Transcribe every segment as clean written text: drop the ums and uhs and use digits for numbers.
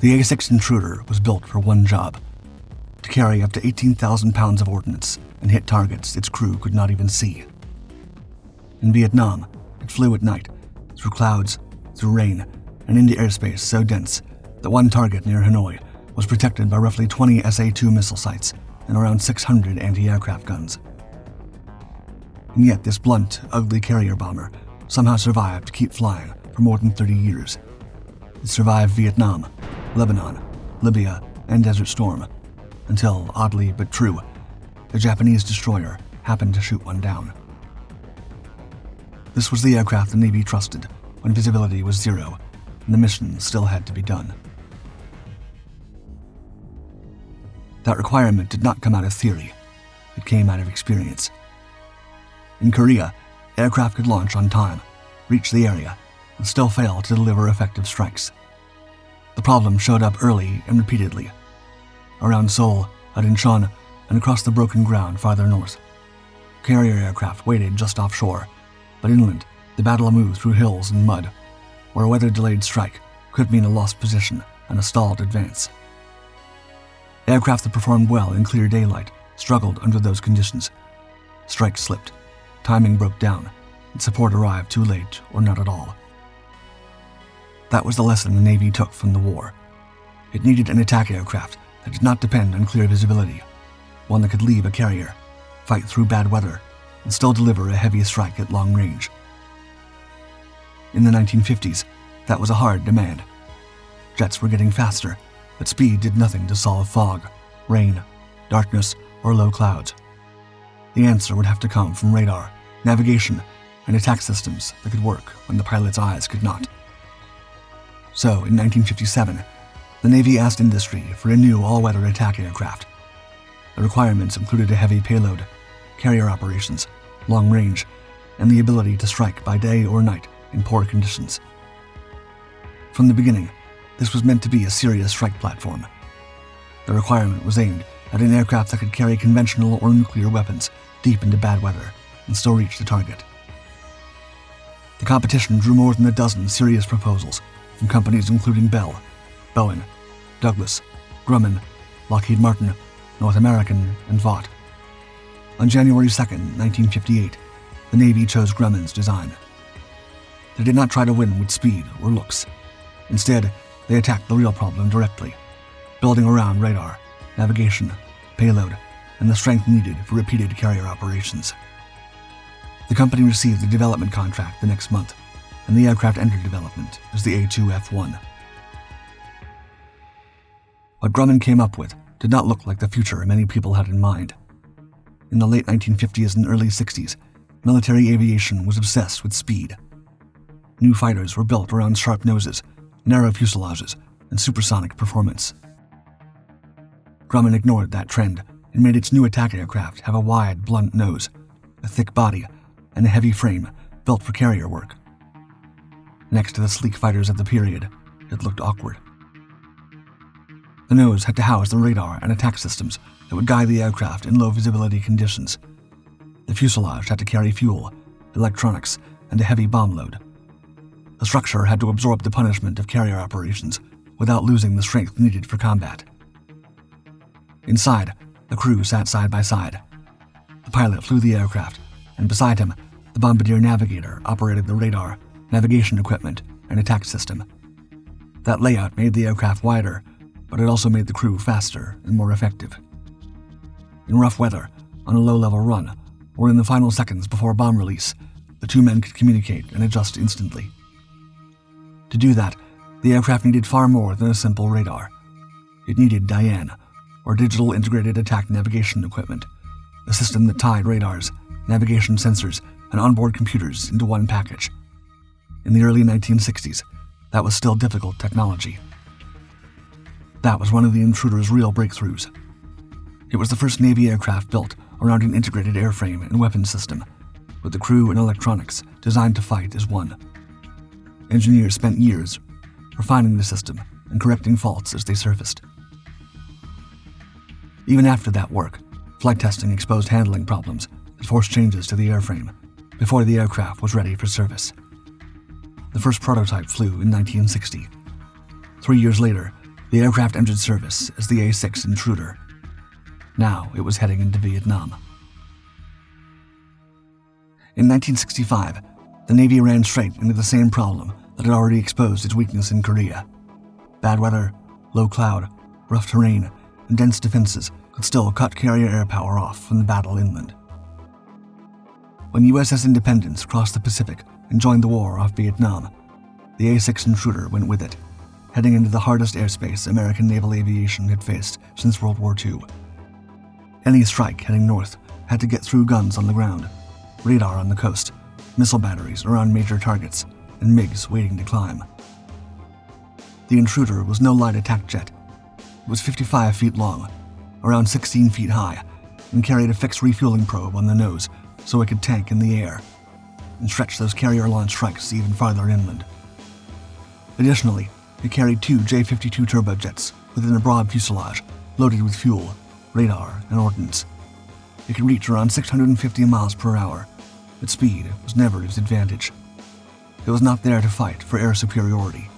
The A-6 Intruder was built for one job: to carry up to 18,000 pounds of ordnance and hit targets its crew could not even see. In Vietnam, it flew at night, through clouds, through rain, and into airspace so dense that one target near Hanoi was protected by roughly 20 SA-2 missile sites and around 600 anti-aircraft guns. And yet this blunt, ugly carrier bomber somehow survived to keep flying for more than 30 years. It survived Vietnam, Lebanon, Libya, and Desert Storm, until, oddly but true, a Japanese destroyer happened to shoot one down. This was the aircraft the Navy trusted when visibility was zero and the mission still had to be done. That requirement did not come out of theory. It came out of experience. In Korea, aircraft could launch on time, reach the area, and still fail to deliver effective strikes. The problem showed up early and repeatedly. Around Seoul, at Incheon, and across the broken ground farther north. Carrier aircraft waited just offshore, but inland, the battle moved through hills and mud, where a weather-delayed strike could mean a lost position and a stalled advance. Aircraft that performed well in clear daylight struggled under those conditions. Strikes slipped, timing broke down, and support arrived too late or not at all. That was the lesson the Navy took from the war. It needed an attack aircraft that did not depend on clear visibility, one that could leave a carrier, fight through bad weather, and still deliver a heavy strike at long range. In the 1950s, that was a hard demand. Jets were getting faster, but speed did nothing to solve fog, rain, darkness, or low clouds. The answer would have to come from radar, navigation, and attack systems that could work when the pilot's eyes could not. So, in 1957, the Navy asked industry for a new all-weather attack aircraft. The requirements included a heavy payload, carrier operations, long range, and the ability to strike by day or night in poor conditions. From the beginning, this was meant to be a serious strike platform. The requirement was aimed at an aircraft that could carry conventional or nuclear weapons deep into bad weather and still reach the target. The competition drew more than a dozen serious proposals from companies including Bell, Boeing, Douglas, Grumman, Lockheed Martin, North American, and Vought. On January 2, 1958, the Navy chose Grumman's design. They did not try to win with speed or looks. Instead, they attacked the real problem directly, building around radar, navigation, payload, and the strength needed for repeated carrier operations. The company received the development contract the next month, and the aircraft entered development as the A-2F1. What Grumman came up with did not look like the future many people had in mind. In the late 1950s and early 60s, military aviation was obsessed with speed. New fighters were built around sharp noses, narrow fuselages, and supersonic performance. Grumman ignored that trend and made its new attack aircraft have a wide, blunt nose, a thick body, and a heavy frame built for carrier work. Next to the sleek fighters of the period, it looked awkward. The nose had to house the radar and attack systems that would guide the aircraft in low visibility conditions. The fuselage had to carry fuel, electronics, and a heavy bomb load. The structure had to absorb the punishment of carrier operations without losing the strength needed for combat. Inside, the crew sat side by side. The pilot flew the aircraft, and beside him, the bombardier navigator operated the radar, navigation equipment, and attack system. That layout made the aircraft wider, but it also made the crew faster and more effective. In rough weather, on a low-level run, or in the final seconds before bomb release, the two men could communicate and adjust instantly. To do that, the aircraft needed far more than a simple radar. It needed DIANE, or Digital Integrated Attack Navigation Equipment, a system that tied radars, navigation sensors, and onboard computers into one package. In the early 1960s, that was still difficult technology. That was one of the Intruders' real breakthroughs. It was the first Navy aircraft built around an integrated airframe and weapons system, with the crew and electronics designed to fight as one. Engineers spent years refining the system and correcting faults as they surfaced. Even after that work, flight testing exposed handling problems that forced changes to the airframe before the aircraft was ready for service. The first prototype flew in 1960. 3 years later, The aircraft entered service as the A-6 Intruder. Now it was heading into Vietnam. In 1965, the Navy ran straight into the same problem that had already exposed its weakness in Korea. Bad weather, low cloud, rough terrain, and dense defenses could still cut carrier air power off from the battle inland. When USS Independence crossed the Pacific and joined the war off Vietnam, the A-6 Intruder went with it, heading into the hardest airspace American naval aviation had faced since World War II. Any strike heading north had to get through guns on the ground, radar on the coast, missile batteries around major targets, and MiGs waiting to climb. The Intruder was no light attack jet. It was 55 feet long, around 16 feet high, and carried a fixed refueling probe on the nose so it could tank in the air and stretch those carrier-launched strikes even farther inland. Additionally, it carried 2 J-52 turbojets within a broad fuselage loaded with fuel, radar, and ordnance. It could reach around 650 miles per hour, but speed was never its advantage. It was not there to fight for air superiority.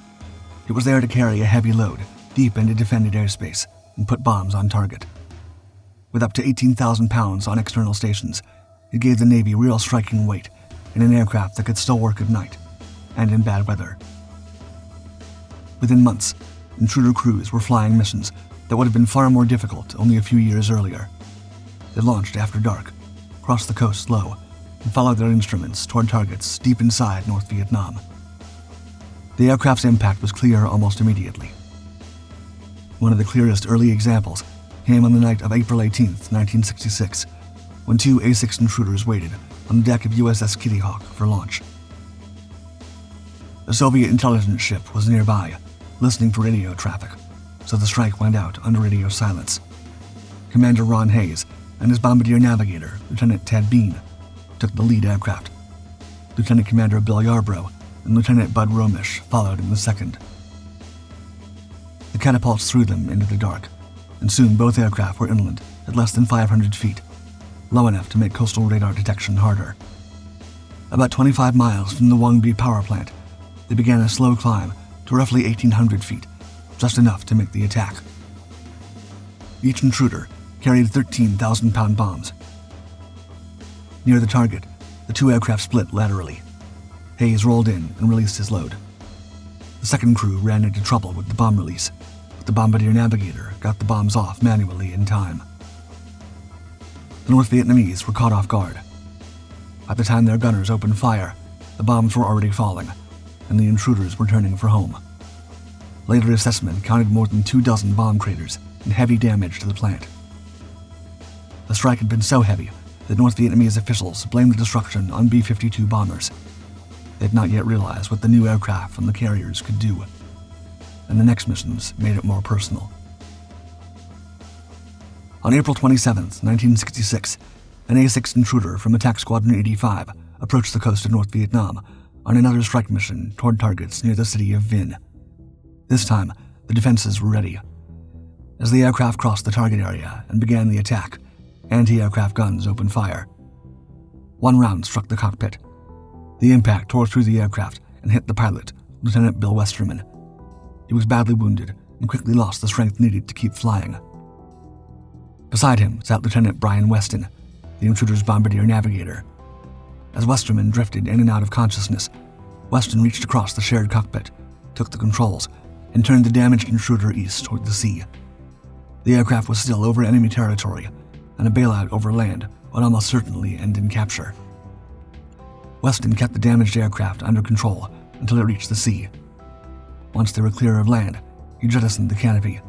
It was there to carry a heavy load deep into defended airspace and put bombs on target. With up to 18,000 pounds on external stations, it gave the Navy real striking weight in an aircraft that could still work at night and in bad weather. Within months, Intruder crews were flying missions that would have been far more difficult only a few years earlier. They launched after dark, crossed the coast low, and followed their instruments toward targets deep inside North Vietnam. The aircraft's impact was clear almost immediately. One of the clearest early examples came on the night of April 18, 1966, when 2 A-6 Intruders waited on the deck of USS Kitty Hawk for launch. A Soviet intelligence ship was nearby, listening for radio traffic, so the strike went out under radio silence. Commander Ron Hayes and his bombardier navigator, Lieutenant Ted Bean, took the lead aircraft. Lieutenant Commander Bill Yarbrough and Lieutenant Bud Romish followed in the second. The catapults threw them into the dark, and soon both aircraft were inland at less than 500 feet, low enough to make coastal radar detection harder. About 25 miles from the Uong Bi power plant, they began a slow climb to roughly 1,800 feet, just enough to make the attack. Each Intruder carried 13,000-pound bombs. Near the target, the 2 aircraft split laterally. Hayes rolled in and released his load. The second crew ran into trouble with the bomb release, but the bombardier navigator got the bombs off manually in time. The North Vietnamese were caught off guard. By the time their gunners opened fire, the bombs were already falling, and the Intruders were turning for home. Later assessment counted more than 24 bomb craters and heavy damage to the plant. The strike had been so heavy that North Vietnamese officials blamed the destruction on B-52 bombers. They had not yet realized what the new aircraft from the carriers could do, and the next missions made it more personal. On April 27, 1966, an A-6 Intruder from Attack Squadron 85 approached the coast of North Vietnam on another strike mission toward targets near the city of Vinh. This time, the defenses were ready. As the aircraft crossed the target area and began the attack, anti-aircraft guns opened fire. One round struck the cockpit. The impact tore through the aircraft and hit the pilot, Lieutenant Bill Westerman. He was badly wounded and quickly lost the strength needed to keep flying. Beside him sat Lieutenant Brian Weston, the Intruder's bombardier navigator. As Westerman drifted in and out of consciousness, Weston reached across the shared cockpit, took the controls, and turned the damaged Intruder east toward the sea. The aircraft was still over enemy territory, and a bailout over land would almost certainly end in capture. Weston kept the damaged aircraft under control until it reached the sea. Once they were clear of land, he jettisoned the canopy,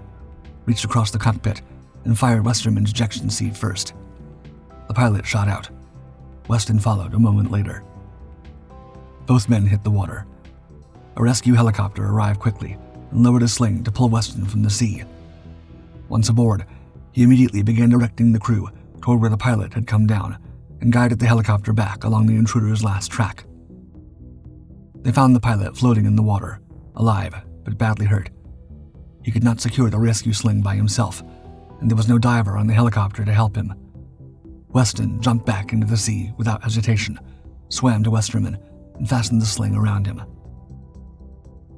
reached across the cockpit, and fired Westerman's ejection seat first. The pilot shot out. Weston followed a moment later. Both men hit the water. A rescue helicopter arrived quickly and lowered a sling to pull Weston from the sea. Once aboard, he immediately began directing the crew toward where the pilot had come down and guided the helicopter back along the Intruder's last track. They found the pilot floating in the water, alive but badly hurt. He could not secure the rescue sling by himself, and there was no diver on the helicopter to help him. Weston jumped back into the sea without hesitation, swam to Westerman, and fastened the sling around him.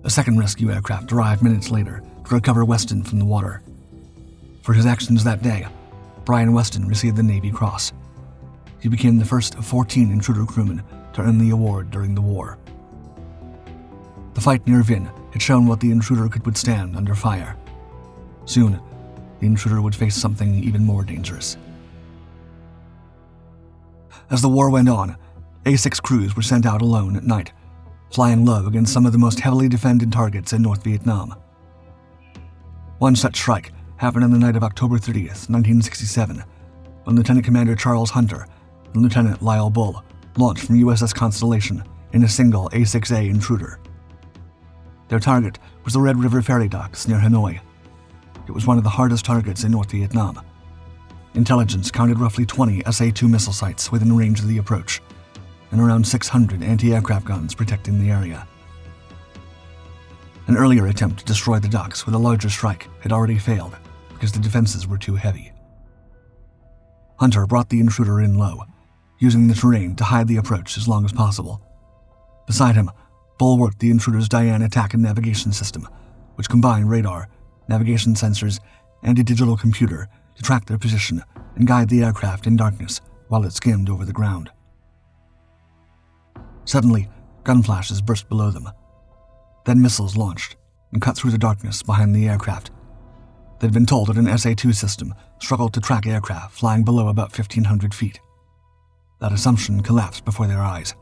A second rescue aircraft arrived minutes later to to recover Weston from the water. For his actions that day, Brian Weston received the Navy Cross. He became the first of 14 Intruder crewmen to earn the award during the war. The fight near Vin had shown what the Intruder could withstand under fire. Soon, the Intruder would face something even more dangerous. As the war went on, A-6 crews were sent out alone at night, flying low against some of the most heavily defended targets in North Vietnam. One such strike happened on the night of October 30th, 1967, when Lieutenant Commander Charles Hunter and Lieutenant Lyle Bull launched from USS Constellation in a single A-6A Intruder. Their target was the Red River ferry docks near Hanoi. It was one of the hardest targets in North Vietnam. Intelligence counted roughly 20 SA-2 missile sites within range of the approach, and around 600 anti-aircraft guns protecting the area. An earlier attempt to destroy the docks with a larger strike had already failed because the defenses were too heavy. Hunter brought the Intruder in low, using the terrain to hide the approach as long as possible. Beside him, Bull worked the Intruder's DIANE attack and navigation system, which combined radar, navigation sensors, and a digital computer to track their position and guide the aircraft in darkness while it skimmed over the ground. Suddenly, gun flashes burst below them. Then missiles launched and cut through the darkness behind the aircraft. They'd been told that an SA-2 system struggled to track aircraft flying below about 1,500 feet. That assumption collapsed before their eyes.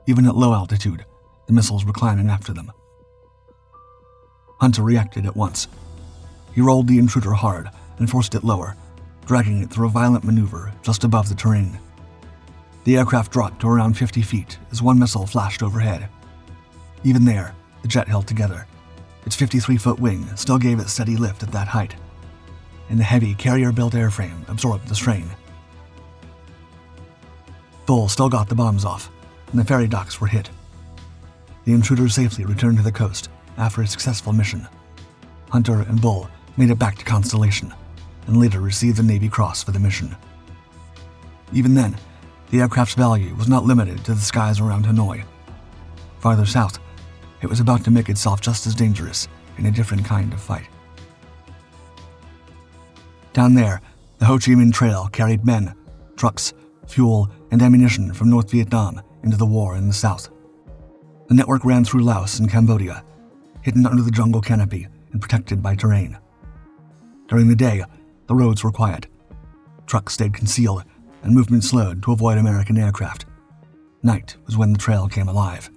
Even at low altitude, the missiles were climbing after them. Hunter reacted at once. He rolled the Intruder hard and forced it lower, dragging it through a violent maneuver just above the terrain. The aircraft dropped to around 50 feet as one missile flashed overhead. Even there, the jet held together. Its 53-foot wing still gave it steady lift at that height, and the heavy carrier-built airframe absorbed the strain. Bull still got the bombs off, and the ferry docks were hit. The Intruder safely returned to the coast after a successful mission. Hunter and Bull made it back to Constellation, and later received the Navy Cross for the mission. Even then, the aircraft's value was not limited to the skies around Hanoi. Farther south, it was about to make itself just as dangerous in a different kind of fight. Down there, the Ho Chi Minh Trail carried men, trucks, fuel, and ammunition from North Vietnam into the war in the south. The network ran through Laos and Cambodia, hidden under the jungle canopy and protected by terrain. During the day, the roads were quiet. Trucks stayed concealed, and movement slowed to avoid American aircraft. Night was when the trail came alive.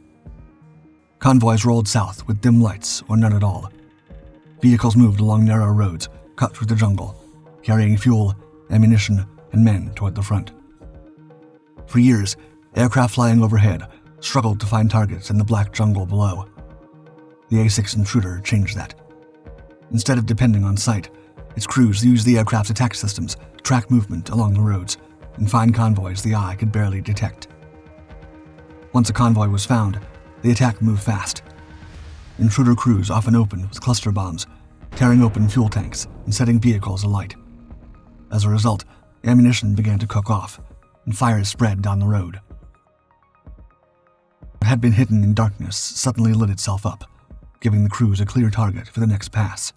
Convoys rolled south with dim lights or none at all. Vehicles moved along narrow roads, cut through the jungle, carrying fuel, ammunition, and men toward the front. For years, aircraft flying overhead struggled to find targets in the black jungle below. The A-6 Intruder changed that. Instead of depending on sight, its crews used the aircraft's attack systems to track movement along the roads and find convoys the eye could barely detect. Once a convoy was found, the attack moved fast. Intruder crews often opened with cluster bombs, tearing open fuel tanks and setting vehicles alight. As a result, ammunition began to cook off, and fires spread down the road. What had been hidden in darkness suddenly lit itself up, giving the crews a clear target for the next pass.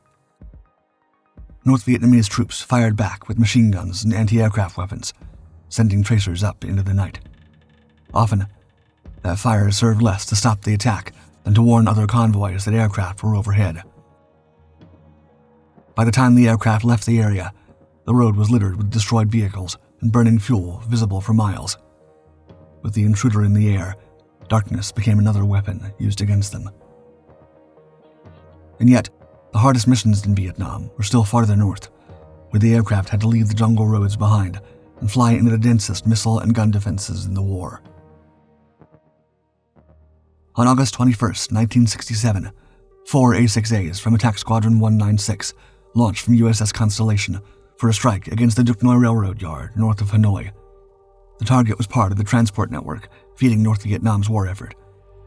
North Vietnamese troops fired back with machine guns and anti-aircraft weapons, sending tracers up into the night. Often, that fire served less to stop the attack than to warn other convoys that aircraft were overhead. By the time the aircraft left the area, the road was littered with destroyed vehicles and burning fuel visible for miles. With the Intruder in the air, darkness became another weapon used against them. And yet, the hardest missions in Vietnam were still farther north, where the aircraft had to leave the jungle roads behind and fly into the densest missile and gun defenses in the war. On August 21, 1967, 4 A-6As from Attack Squadron 196 launched from USS Constellation for a strike against the Duc Noi Railroad Yard north of Hanoi. The target was part of the transport network feeding North Vietnam's war effort,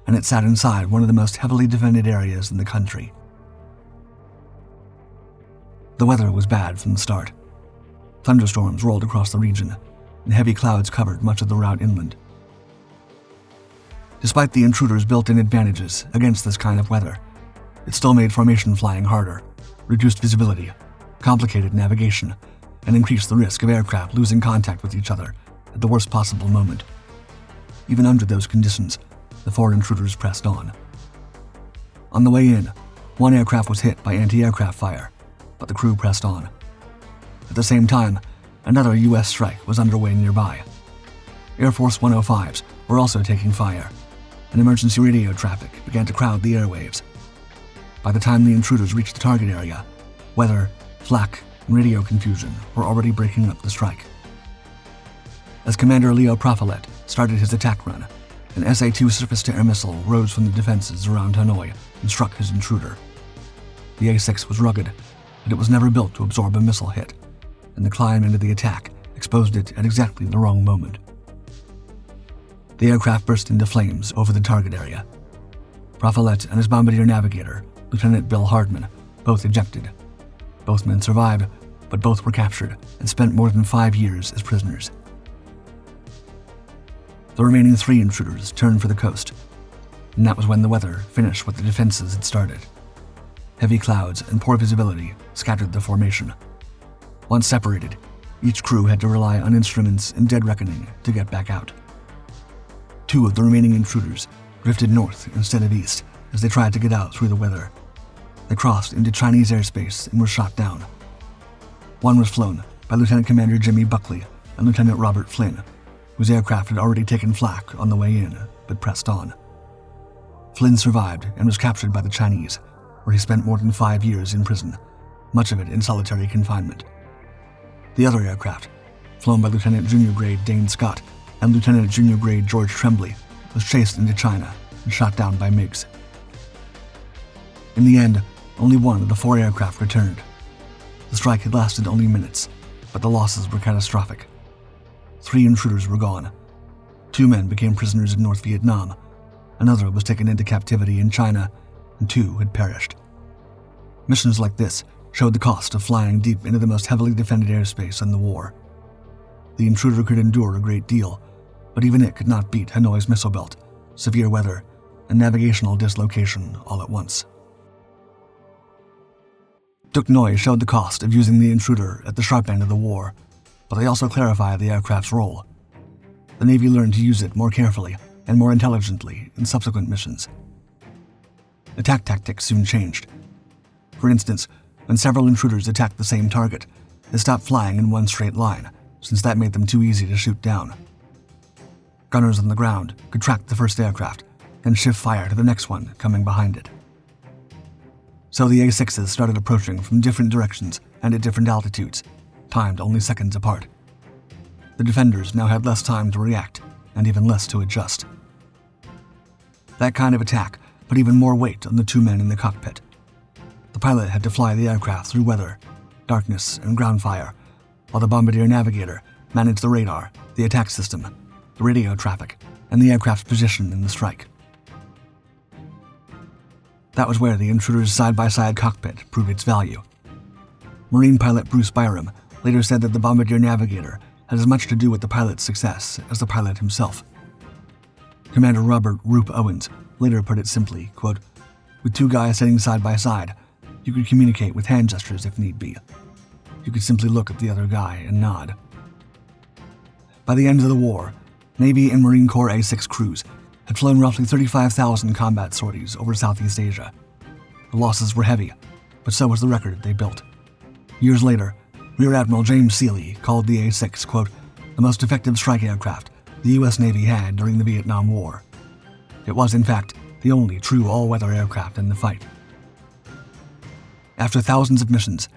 and it sat inside one of the most heavily defended areas in the country. The weather was bad from the start. Thunderstorms rolled across the region, and heavy clouds covered much of the route inland. Despite the Intruder's built-in advantages against this kind of weather, it still made formation flying harder reduced visibility, complicated navigation, and increased the risk of aircraft losing contact with each other at the worst possible moment. Even under those conditions, the 4 intruders pressed on. On the way in, one aircraft was hit by anti-aircraft fire, but the crew pressed on. At the same time, another U.S. strike was underway nearby. Air Force 105s were also taking fire, and emergency radio traffic began to crowd the airwaves. By the time the intruders reached the target area, weather, flak, and radio confusion were already breaking up the strike. As Commander Leo Profilet started his attack run, an SA-2 surface-to-air missile rose from the defenses around Hanoi and struck his intruder. The A-6 was rugged, but it was never built to absorb a missile hit, and the climb into the attack exposed it at exactly the wrong moment. The aircraft burst into flames over the target area. Profilet and his bombardier navigator, Lieutenant Bill Hardman, both ejected. Both men survived, but both were captured and spent more than 5 years as prisoners. The remaining 3 intruders turned for the coast, and that was when the weather finished what the defenses had started. Heavy clouds and poor visibility scattered the formation. Once separated, each crew had to rely on instruments and dead reckoning to get back out. 2 of the remaining intruders drifted north instead of east as they tried to get out through the weather. They crossed into Chinese airspace and were shot down. One was flown by Lieutenant Commander Jimmy Buckley and Lieutenant Robert Flynn, whose aircraft had already taken flak on the way in, but pressed on. Flynn survived and was captured by the Chinese, where he spent more than 5 years in prison, much of it in solitary confinement. The other aircraft, flown by Lieutenant Junior Grade Dane Scott and Lieutenant Junior Grade George Tremblay, was chased into China and shot down by MiGs. In the end, only 1 of the 4 aircraft returned. The strike had lasted only minutes, but the losses were catastrophic. 3 intruders were gone. 2 men became prisoners in North Vietnam. Another was taken into captivity in China, and 2 had perished. Missions like this showed the cost of flying deep into the most heavily defended airspace in the war. The intruder could endure a great deal, but even it could not beat Hanoi's missile belt, severe weather, and navigational dislocation all at once. Duc Noi showed the cost of using the intruder at the sharp end of the war, but they also clarified the aircraft's role. The Navy learned to use it more carefully and more intelligently in subsequent missions. Attack tactics soon changed. For instance, when several intruders attacked the same target, they stopped flying in one straight line, since that made them too easy to shoot down. Gunners on the ground could track the first aircraft and shift fire to the next one coming behind it. So the A-6s started approaching from different directions and at different altitudes, timed only seconds apart. The defenders now had less time to react and even less to adjust. That kind of attack put even more weight on the 2 men in the cockpit. The pilot had to fly the aircraft through weather, darkness, and ground fire, while the bombardier navigator managed the radar, the attack system, the radio traffic, and the aircraft's position in the strike. That was where the intruder's side-by-side cockpit proved its value. Marine pilot Bruce Byram later said that the bombardier navigator had as much to do with the pilot's success as the pilot himself. Commander Robert Roop Owens later put it simply, quote, "With 2 guys sitting side by side, you could communicate with hand gestures if need be. You could simply look at the other guy and nod." By the end of the war, Navy and Marine Corps A-6 crews had flown roughly 35,000 combat sorties over Southeast Asia. The losses were heavy, but so was the record they built. Years later, Rear Admiral James Seeley called the A-6, quote, "the most effective strike aircraft the U.S. Navy had during the Vietnam War." It was, in fact, the only true all-weather aircraft in the fight. After thousands of missions,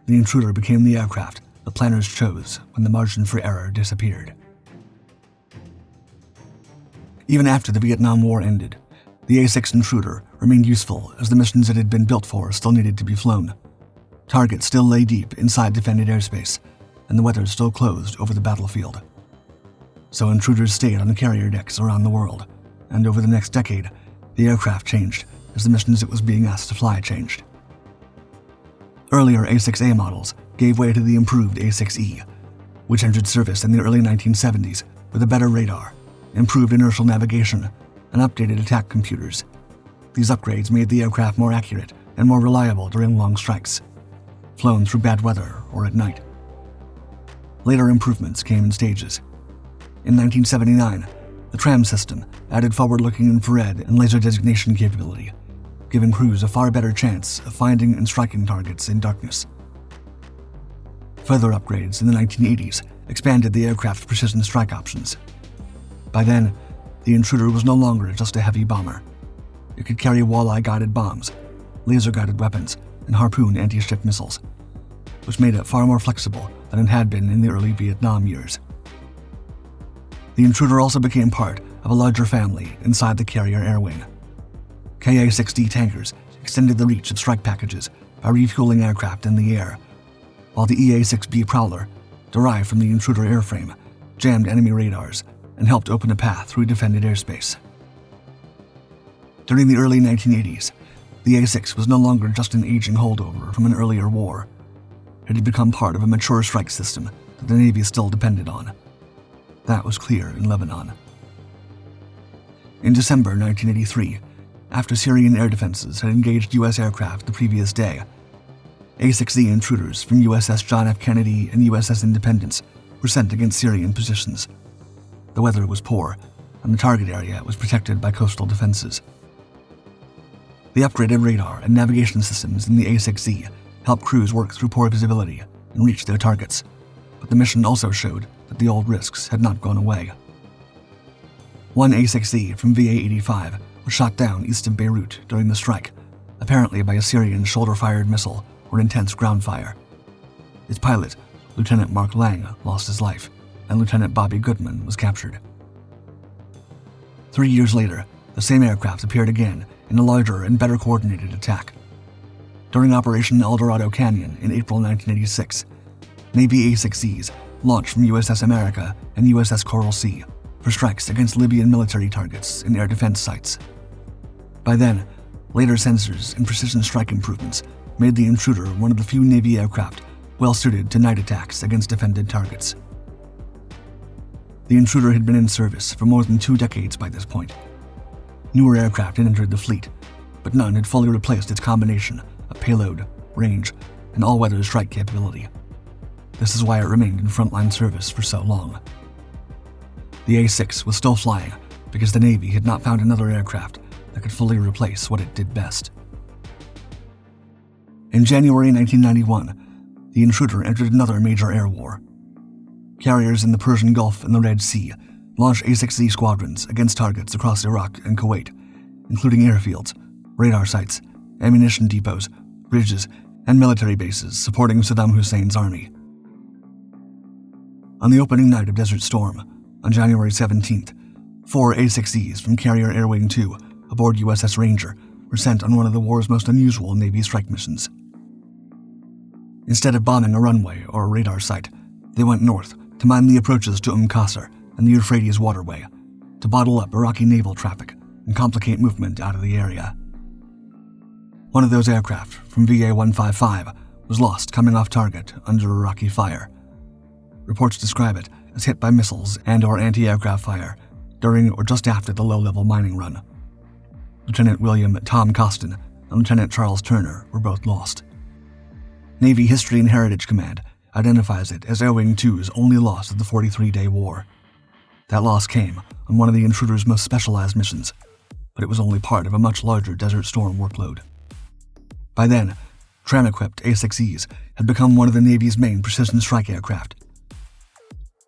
the Intruder became the aircraft the planners chose when the margin for error disappeared. Even after the Vietnam War ended, the A-6 Intruder remained useful as the missions it had been built for still needed to be flown. Targets still lay deep inside defended airspace, and the weather still closed over the battlefield. So intruders stayed on the carrier decks around the world, and over the next decade, the aircraft changed as the missions it was being asked to fly changed. Earlier A-6A models gave way to the improved A-6E, which entered service in the early 1970s with a better radar, improved inertial navigation, and updated attack computers. These upgrades made the aircraft more accurate and more reliable during long strikes, flown through bad weather or at night. Later improvements came in stages. In 1979, the tram system added forward-looking infrared and laser designation capability, giving crews a far better chance of finding and striking targets in darkness. Further upgrades in the 1980s expanded the aircraft's precision strike options. By then, the Intruder was no longer just a heavy bomber. It could carry walleye-guided bombs, laser-guided weapons, and harpoon anti-ship missiles, which made it far more flexible than it had been in the early Vietnam years. The Intruder also became part of a larger family inside the carrier air wing. Ka-6D tankers extended the reach of strike packages by refueling aircraft in the air, while the EA-6B Prowler, derived from the Intruder airframe, jammed enemy radars and helped open a path through defended airspace. During the early 1980s, the A-6 was no longer just an aging holdover from an earlier war. It had become part of a mature strike system that the Navy still depended on. That was clear in Lebanon. In December 1983, after Syrian air defenses had engaged U.S. aircraft the previous day, A-6Z Intruders from USS John F. Kennedy and USS Independence were sent against Syrian positions. The weather was poor, and the target area was protected by coastal defenses. The upgraded radar and navigation systems in the A-6Z helped crews work through poor visibility and reach their targets, but the mission also showed that the old risks had not gone away. One A-6Z from VA-85 was shot down east of Beirut during the strike, apparently by a Syrian shoulder-fired missile or intense ground fire. Its pilot, Lieutenant Mark Lang, lost his life, and Lieutenant Bobby Goodman was captured. 3 years later, the same aircraft appeared again in a larger and better coordinated attack. During Operation El Dorado Canyon in April 1986, Navy A-6Zs launched from USS America and USS Coral Sea for strikes against Libyan military targets and air defense sites. By then, later sensors and precision strike improvements made the Intruder one of the few Navy aircraft well-suited to night attacks against defended targets. The Intruder had been in service for more than 2 decades by this point. Newer aircraft had entered the fleet, but none had fully replaced its combination of payload, range, and all-weather strike capability. This is why it remained in frontline service for so long. The A-6 was still flying because the Navy had not found another aircraft that could fully replace what it did best. In January 1991, the Intruder entered another major air war. Carriers in the Persian Gulf and the Red Sea launched A-6Z squadrons against targets across Iraq and Kuwait, including airfields, radar sites, ammunition depots, bridges, and military bases supporting Saddam Hussein's army. On the opening night of Desert Storm, on January 17th, 4 A-6Zs from Carrier Air Wing 2 aboard USS Ranger were sent on one of the war's most unusual Navy strike missions. Instead of bombing a runway or a radar site, they went north to mine the approaches to Qasr and the Euphrates waterway, to bottle up Iraqi naval traffic and complicate movement out of the area. One of those aircraft, from VA-155, was lost coming off target under Iraqi fire. Reports describe it as hit by missiles and/or anti-aircraft fire during or just after the low-level mining run. Lieutenant William Tom Costin and Lieutenant Charles Turner were both lost. Navy History and Heritage Command identifies it as Air Wing 2's only loss of the 43-day war. That loss came on one of the Intruder's most specialized missions, but it was only part of a much larger Desert Storm workload. By then, tram-equipped A-6Es had become one of the Navy's main precision strike aircraft.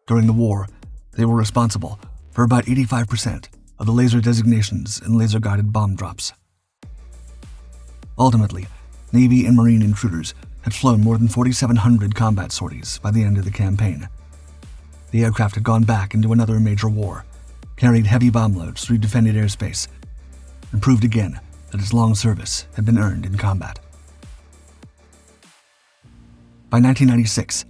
During the war, they were responsible for about 85% of the laser designations and laser-guided bomb drops. Ultimately, Navy and Marine Intruders had flown more than 4,700 combat sorties by the end of the campaign. The aircraft had gone back into another major war, carried heavy bomb loads through defended airspace, and proved again that its long service had been earned in combat. By 1996,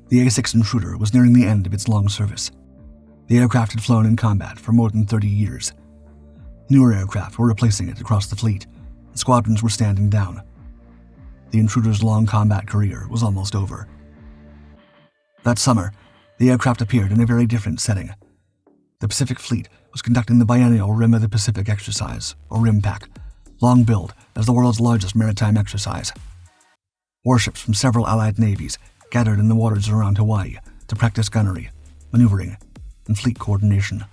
the A-6 Intruder was nearing the end of its long service. The aircraft had flown in combat for more than 30 years. Newer aircraft were replacing it across the fleet, and squadrons were standing down. The Intruder's long combat career was almost over. That summer, the aircraft appeared in a very different setting. The Pacific Fleet was conducting the biennial Rim of the Pacific exercise, or RIMPAC, long billed as the world's largest maritime exercise. Warships from several Allied navies gathered in the waters around Hawaii to practice gunnery, maneuvering, and fleet coordination.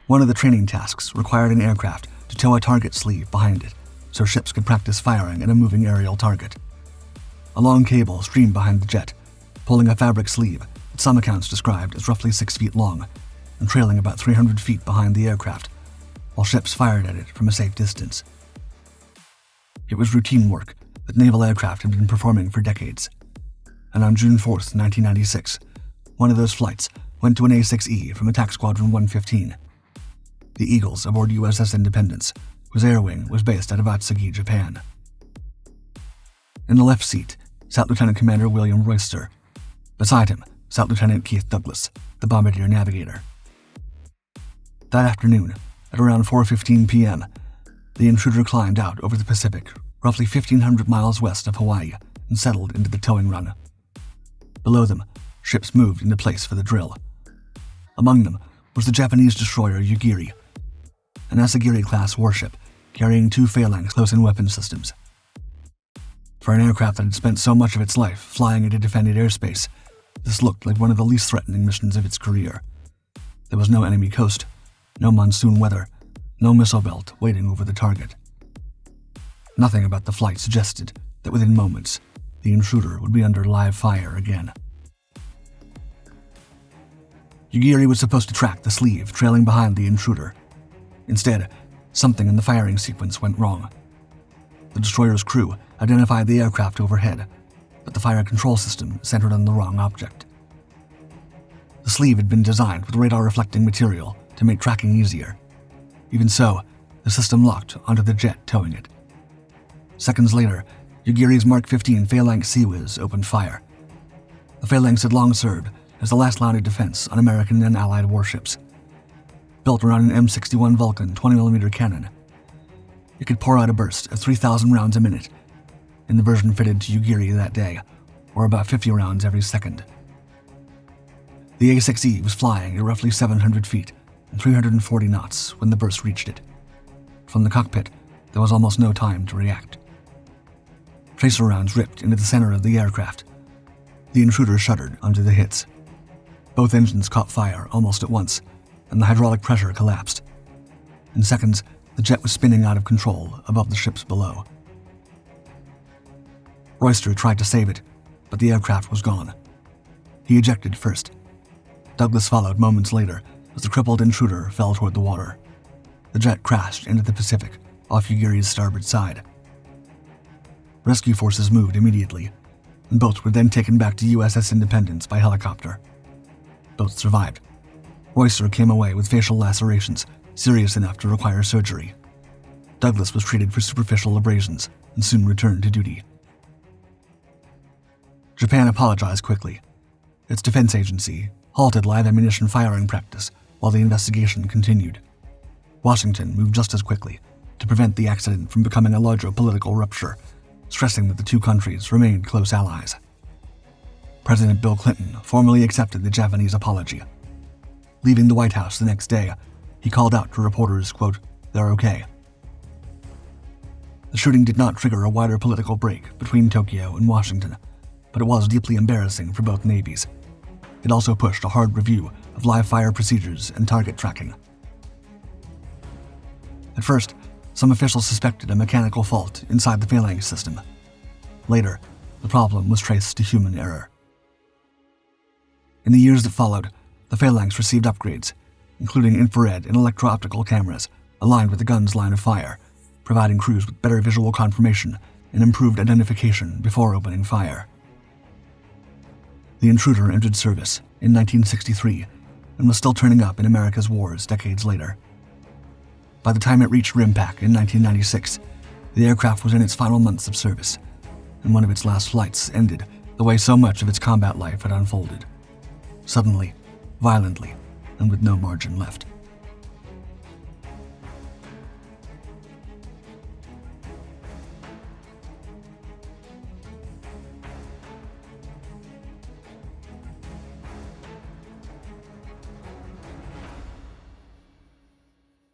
One of the training tasks required an aircraft to tow a target sleeve behind it so ships could practice firing at a moving aerial target. A long cable streamed behind the jet, pulling a fabric sleeve that some accounts described as roughly 6 feet long and trailing about 300 feet behind the aircraft, while ships fired at it from a safe distance. It was routine work that naval aircraft had been performing for decades, and on June 4, 1996, one of those flights went to an A-6E from Attack Squadron 115, the Eagles aboard USS Independence, whose air wing was based out of Atsugi, Japan. In the left seat sat Lieutenant Commander William Royster. Beside him sat Lieutenant Keith Douglas, the bombardier navigator. That afternoon, at around 4:15 p.m., the Intruder climbed out over the Pacific, roughly 1,500 miles west of Hawaii, and settled into the towing run. Below them, ships moved into place for the drill. Among them was the Japanese destroyer Yugiri, an Asagiri-class warship carrying 2 phalanx close-in weapon systems. For an aircraft that had spent so much of its life flying into defended airspace, this looked like one of the least threatening missions of its career. There was no enemy coast, no monsoon weather, no missile belt waiting over the target. Nothing about the flight suggested that within moments, the Intruder would be under live fire again. Yugiri was supposed to track the sleeve trailing behind the Intruder. Instead, something in the firing sequence went wrong. The destroyer's crew identified the aircraft overhead, but the fire control system centered on the wrong object. The sleeve had been designed with radar-reflecting material to make tracking easier. Even so, the system locked onto the jet towing it. Seconds later, Yugiri's Mark 15 Phalanx Sea-Whiz opened fire. The Phalanx had long served as the last line of defense on American and Allied warships. Built around an M61 Vulcan 20mm cannon, it could pour out a burst of 3,000 rounds a minute, and the version fitted to Yugiri that day, or about 50 rounds every second. The A-6E was flying at roughly 700 feet and 340 knots when the burst reached it. From the cockpit, there was almost no time to react. Tracer rounds ripped into the center of the aircraft. The Intruder shuddered under the hits. Both engines caught fire almost at once, and the hydraulic pressure collapsed. In seconds, the jet was spinning out of control above the ships below. Royster tried to save it, but the aircraft was gone. He ejected first. Douglas followed moments later as the crippled Intruder fell toward the water. The jet crashed into the Pacific off Yugiri's starboard side. Rescue forces moved immediately, and both were then taken back to USS Independence by helicopter. Both survived. Royster came away with facial lacerations, serious enough to require surgery. Douglas was treated for superficial abrasions and soon returned to duty. Japan apologized quickly. Its defense agency halted live ammunition firing practice while the investigation continued. Washington moved just as quickly to prevent the accident from becoming a larger political rupture, stressing that the two countries remained close allies. President Bill Clinton formally accepted the Japanese apology. Leaving the White House the next day, he called out to reporters, quote, "They're okay." The shooting did not trigger a wider political break between Tokyo and Washington, but it was deeply embarrassing for both navies. It also pushed a hard review of live fire procedures and target tracking. At first, some officials suspected a mechanical fault inside the phalanx system. Later, the problem was traced to human error. In the years that followed, the phalanx received upgrades, including infrared and electro-optical cameras aligned with the gun's line of fire, providing crews with better visual confirmation and improved identification before opening fire. The Intruder entered service in 1963 and was still turning up in America's wars decades later. By the time it reached RIMPAC in 1996, the aircraft was in its final months of service, and one of its last flights ended the way so much of its combat life had unfolded. Suddenly, violently, and with no margin left.